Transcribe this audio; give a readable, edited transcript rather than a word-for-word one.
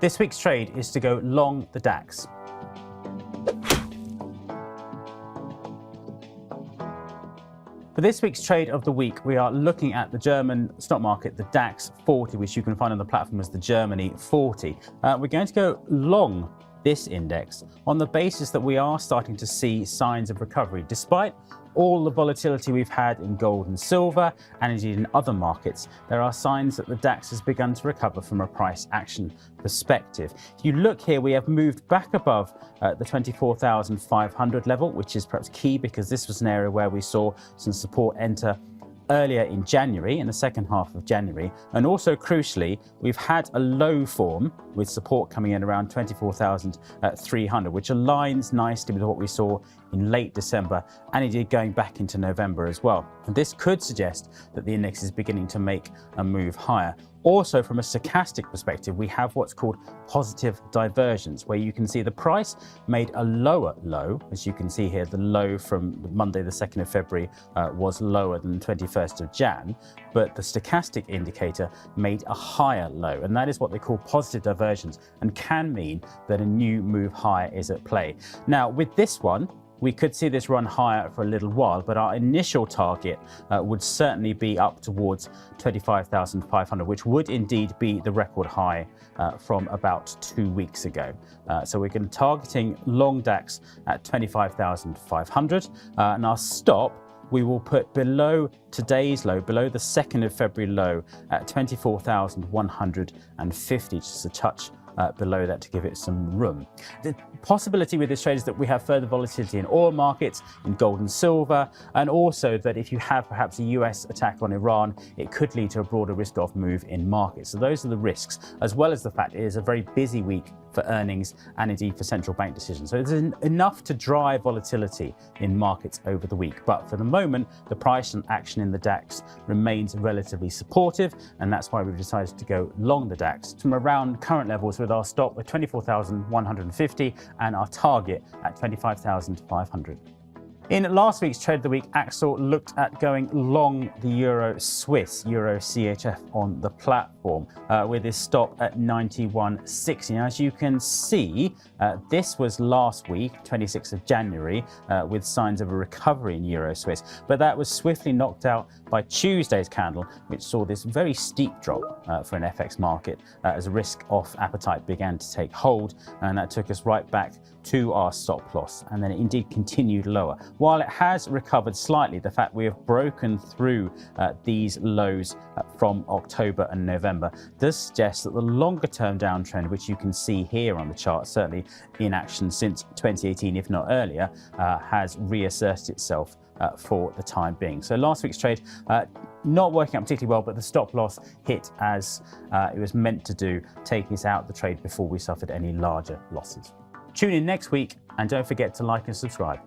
This week's trade is to go long the DAX. For this week's trade of the week, we are looking at the German stock market, the DAX 40, which you can find on the platform as the Germany 40. We're going to go long this index on the basis that we are starting to see signs of recovery. Despite all the volatility we've had in gold and silver, and indeed in other markets, there are signs that the DAX has begun to recover from a price action perspective. If you look here, we have moved back above the 24,500 level, which is perhaps key because this was an area where we saw some support enter earlier in January, in the second half of January. And also crucially, we've had a low form with support coming in around 24,300, which aligns nicely with what we saw in late December and indeed going back into November as well. And this could suggest that the index is beginning to make a move higher. Also, from a stochastic perspective, we have what's called positive divergence, where you can see the price made a lower low. As you can see here, the low from Monday, the 2nd of February, was lower than the 21st of Jan, but the stochastic indicator made a higher low, and that is what they call positive divergence and can mean that a new move higher is at play. Now, with this one, we could see this run higher for a little while, but our initial target would certainly be up towards 25,500, which would indeed be the record high from about 2 weeks ago. So we're going to be targeting long DAX at 25,500, and our stop we will put below today's low, below the 2nd of February low at 24,150, just a touch below that to give it some room. The possibility with this trade is that we have further volatility in oil markets, in gold and silver, and also that if you have perhaps a US attack on Iran, it could lead to a broader risk-off move in markets. So those are the risks, as well as the fact it is a very busy week for earnings and indeed for central bank decisions. So there's enough to drive volatility in markets over the week. But for the moment, the price and action in the DAX remains relatively supportive, and that's why we've decided to go long the DAX from around current levels, with our stop at 24,150 and our target at 25,500. In last week's trade of the week, Axel looked at going long the Euro Swiss, Euro CHF on the platform with his stop at 91.60. Now, as you can see, this was last week, 26th of January, with signs of a recovery in Euro Swiss, but that was swiftly knocked out by Tuesday's candle, which saw this very steep drop for an FX market as risk-off appetite began to take hold, and that took us right back to our stop loss, and then it indeed continued lower. While it has recovered slightly, the fact we have broken through these lows from October and November does suggest that the longer-term downtrend, which you can see here on the chart, certainly in action since 2018, if not earlier, has reasserted itself for the time being. So last week's trade not working out particularly well, but the stop loss hit as it was meant to do, taking us out the trade before we suffered any larger losses. Tune in next week, and don't forget to like and subscribe.